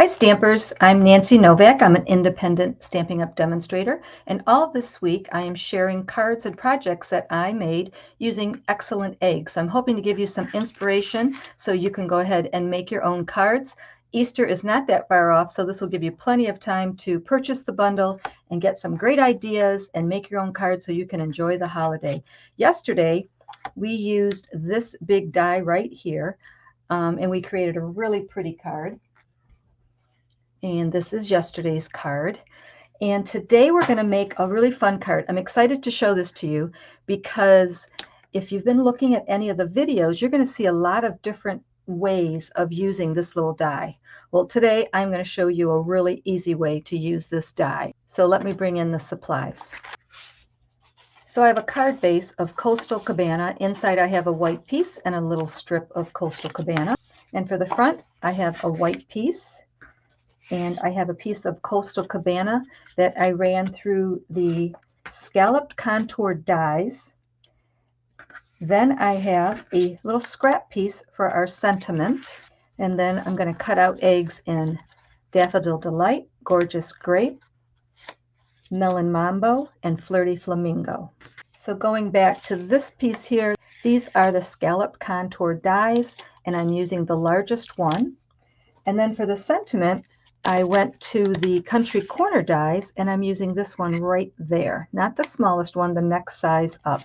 Hi Stampers, I'm Nancy Novak. I'm an independent Stampin' Up! Demonstrator, and all this week I am sharing cards and projects that I made using excellent eggs. I'm hoping to give you some inspiration so you can go ahead and make your own cards. Easter is not that far off, so this will give you plenty of time to purchase the bundle and get some great ideas and make your own cards so you can enjoy the holiday. Yesterday, we used this big die right here, and we created a really pretty card. And this is yesterday's card. And today we're going to make a really fun card. I'm excited to show this to you because if you've been looking at any of the videos, you're going to see a lot of different ways of using this little die. Well, today I'm going to show you a really easy way to use this die. So let me bring in the supplies. So I have a card base of Coastal Cabana. Inside I have a white piece and a little strip of Coastal Cabana. And for the front, I have a white piece. And I have a piece of Coastal Cabana that I ran through the scalloped contoured dies. Then I have a little scrap piece for our sentiment. And then I'm going to cut out eggs in Daffodil Delight, Gorgeous Grape, Melon Mambo, and Flirty Flamingo. So going back to this piece here, these are the scalloped contoured dies, and I'm using the largest one. And then for the sentiment, I went to the Country Corner dies, and I'm using this one right there. Not the smallest one, the next size up.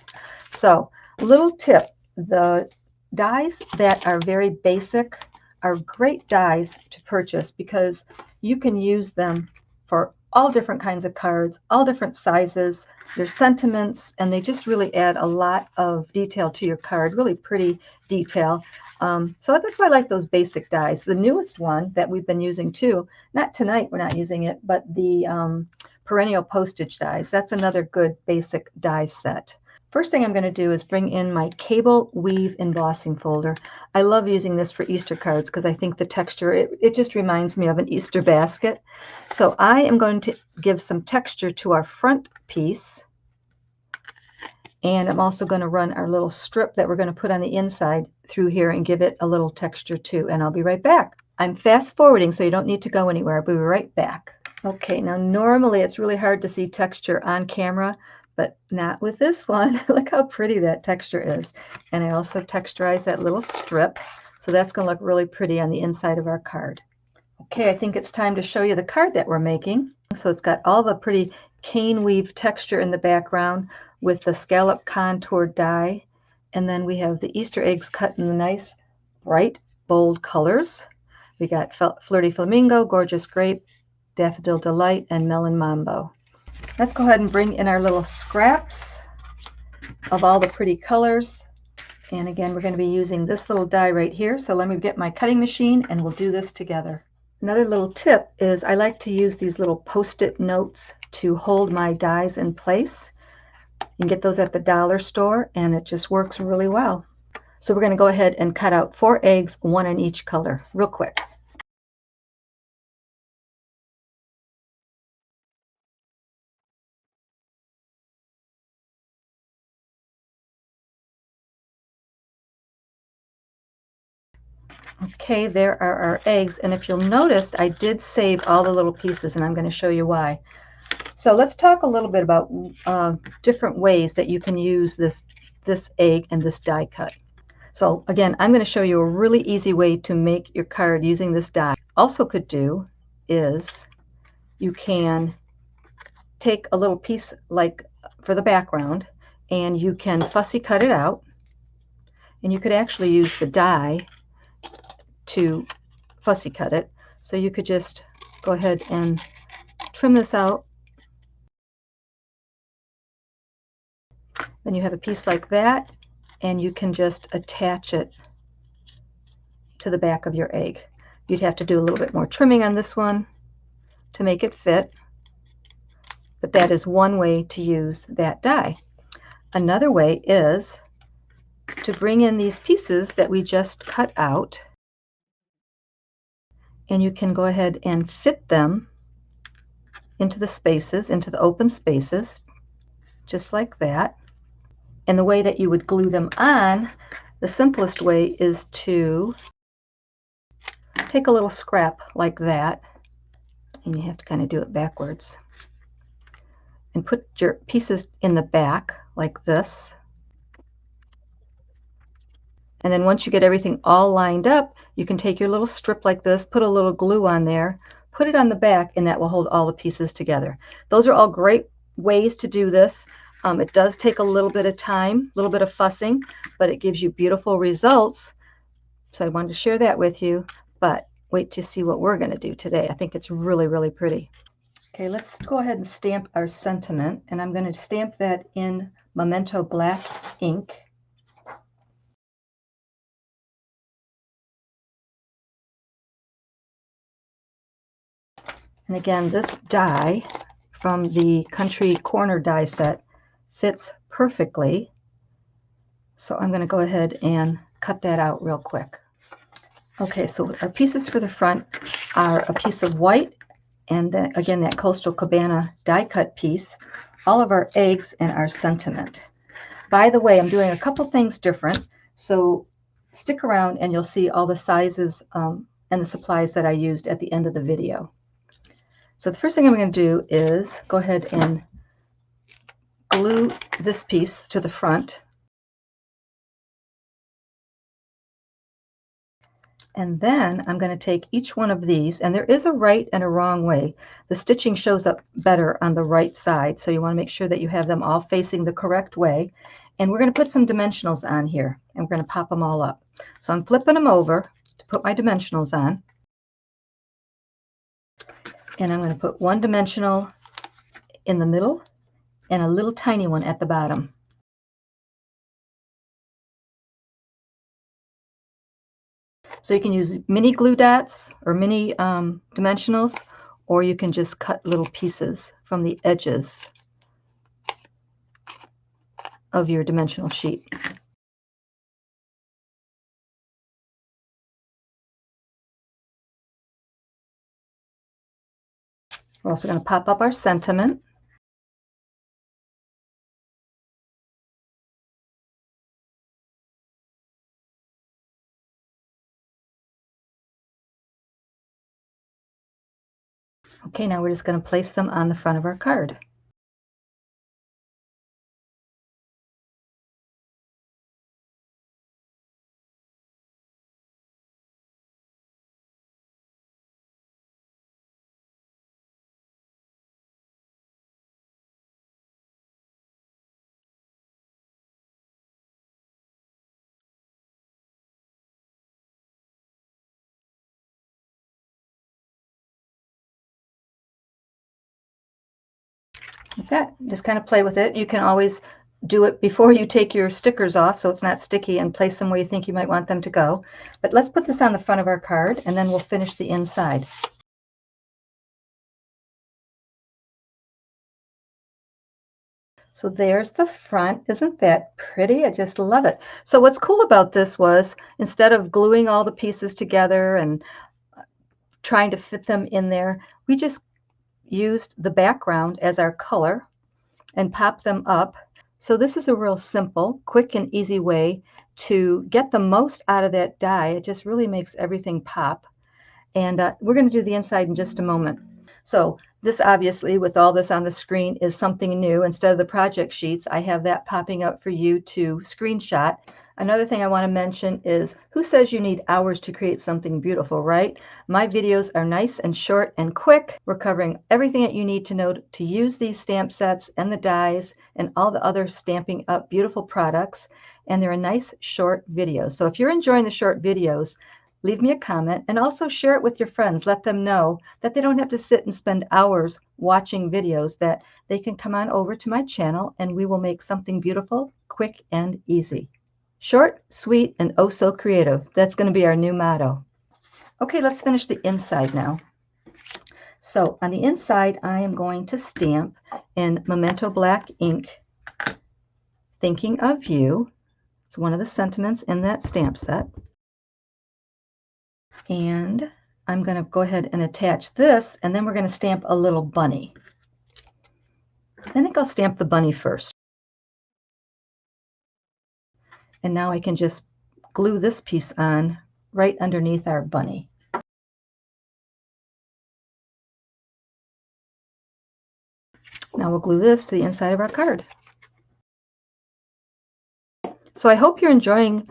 So, little tip, the dies that are very basic are great dies to purchase because you can use them for all different kinds of cards, all different sizes, your sentiments, and they just really add a lot of detail to your card, really pretty detail. So that's why I like those basic dies. The newest one that we've been using too, not tonight, we're not using it, but the perennial postage dies. That's another good basic die set. First thing I'm going to do is bring in my cable weave embossing folder. I love using this for Easter cards because I think the texture, it just reminds me of an Easter basket. So I am going to give some texture to our front piece. And I'm also going to run our little strip that we're going to put on the inside through here and give it a little texture too. And I'll be right back. I'm fast forwarding, so you don't need to go anywhere. I'll be right back. Okay, now normally it's really hard to see texture on camera, but not with this one. Look how pretty that texture is. And I also texturized that little strip. So that's going to look really pretty on the inside of our card. Okay, I think it's time to show you the card that we're making. So it's got all the pretty cane weave texture in the background with the scallop contoured die. And then we have the Easter eggs cut in the nice, bright, bold colors. We got Flirty Flamingo, Gorgeous Grape, Daffodil Delight, and Melon Mambo. Let's go ahead and bring in our little scraps of all the pretty colors. And again, we're going to be using this little die right here. So let me get my cutting machine and we'll do this together. Another little tip is I like to use these little post-it notes to hold my dies in place. You can get those at the dollar store and it just works really well. So we're going to go ahead and cut out 4 eggs, 1 in each color, real quick. Okay, there are our eggs, and if you'll notice, I did save all the little pieces, and I'm going to show you why. So let's talk a little bit about different ways that you can use this egg and this die cut. So again, I'm going to show you a really easy way to make your card using this die. Also could do is you can take a little piece like for the background, and you can fussy cut it out, and you could actually use the die to fussy cut it. So you could just go ahead and trim this out. Then you have a piece like that, and you can just attach it to the back of your egg. You'd have to do a little bit more trimming on this one to make it fit, but that is one way to use that die. Another way is to bring in these pieces that we just cut out, and you can go ahead and fit them into the spaces, into the open spaces, just like that. And the way that you would glue them on, the simplest way is to take a little scrap like that And you have to kind of do it backwards. And put your pieces in the back like this. And then once you get everything all lined up, you can take your little strip like this, put a little glue on there, put it on the back, and that will hold all the pieces together. Those are all great ways to do this. It does take a little bit of time, a little bit of fussing, but it gives you beautiful results. So I wanted to share that with you, but wait to see what we're going to do today. I think it's really, really pretty. Okay, let's go ahead and stamp our sentiment, and I'm going to stamp that in Memento Black ink. And again, this die from the Country Corner die set fits perfectly. So I'm going to go ahead and cut that out real quick. Okay, so our pieces for the front are a piece of white and then again that Coastal Cabana die cut piece, all of our eggs, and our sentiment. By the way, I'm doing a couple things different, so stick around and you'll see all the sizes and the supplies that I used at the end of the video. So the first thing I'm going to do is go ahead and glue this piece to the front. And then I'm going to take each one of these, and there is a right and a wrong way. The stitching shows up better on the right side, so you want to make sure that you have them all facing the correct way. And we're going to put some dimensionals on here, and we're going to pop them all up. So I'm flipping them over to put my dimensionals on. And I'm going to put one dimensional in the middle and a little tiny one at the bottom. So you can use mini glue dots or mini dimensionals, or you can just cut little pieces from the edges of your dimensional sheet. We're also going to pop up our sentiment. Okay, now we're just going to place them on the front of our card. Like that. Just kind of play with it. You can always do it before you take your stickers off so it's not sticky, and place them where you think you might want them to go. But let's put this on the front of our card, and then we'll finish the inside. So there's the front. Isn't that pretty? I just love it. So what's cool about this was, instead of gluing all the pieces together and trying to fit them in there, we just used the background as our color and popped them up. So this is a real simple, quick, and easy way to get the most out of that die. It just really makes everything pop. And we're going to do the inside in just a moment. So this, obviously, with all this on the screen, is something new. Instead of the project sheets, I have that popping up for you to screenshot. Another thing I want to mention is, who says you need hours to create something beautiful, right? My videos are nice and short and quick. We're covering everything that you need to know to use these stamp sets and the dies and all the other Stampin' Up! Beautiful products. And they're a nice short video. So if you're enjoying the short videos, leave me a comment and also share it with your friends. Let them know that they don't have to sit and spend hours watching videos, that they can come on over to my channel and we will make something beautiful, quick, and easy. Short, sweet, and oh so creative. That's going to be our new motto. Okay, let's finish the inside now. So on the inside, I am going to stamp in Memento Black ink, Thinking of You. It's one of the sentiments in that stamp set. And I'm going to go ahead and attach this, and then we're going to stamp a little bunny. I think I'll stamp the bunny first. And now I can just glue this piece on right underneath our bunny. Now we'll glue this to the inside of our card. So I hope you're enjoying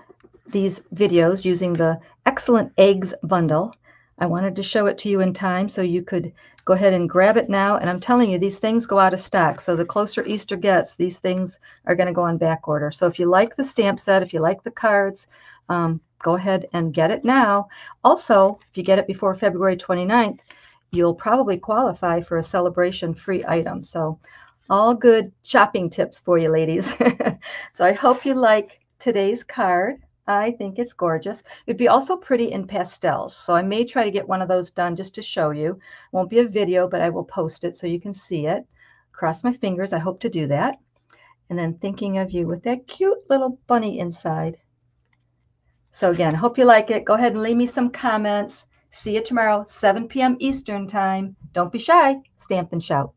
these videos using the Excellent Eggs bundle. I wanted to show it to you in time so you could go ahead and grab it now. And I'm telling you, these things go out of stock. So the closer Easter gets, these things are going to go on back order. So if you like the stamp set, if you like the cards, go ahead and get it now. Also, if you get it before February 29th, you'll probably qualify for a celebration free item. So all good shopping tips for you, ladies. So I hope you like today's card. I think it's gorgeous. It'd be also pretty in pastels. So I may try to get one of those done just to show you. Won't be a video, but I will post it so you can see it. Cross my fingers. I hope to do that. And then thinking of you with that cute little bunny inside. So again, hope you like it. Go ahead and leave me some comments. See you tomorrow, 7 p.m. Eastern time. Don't be shy. Stamp and shout.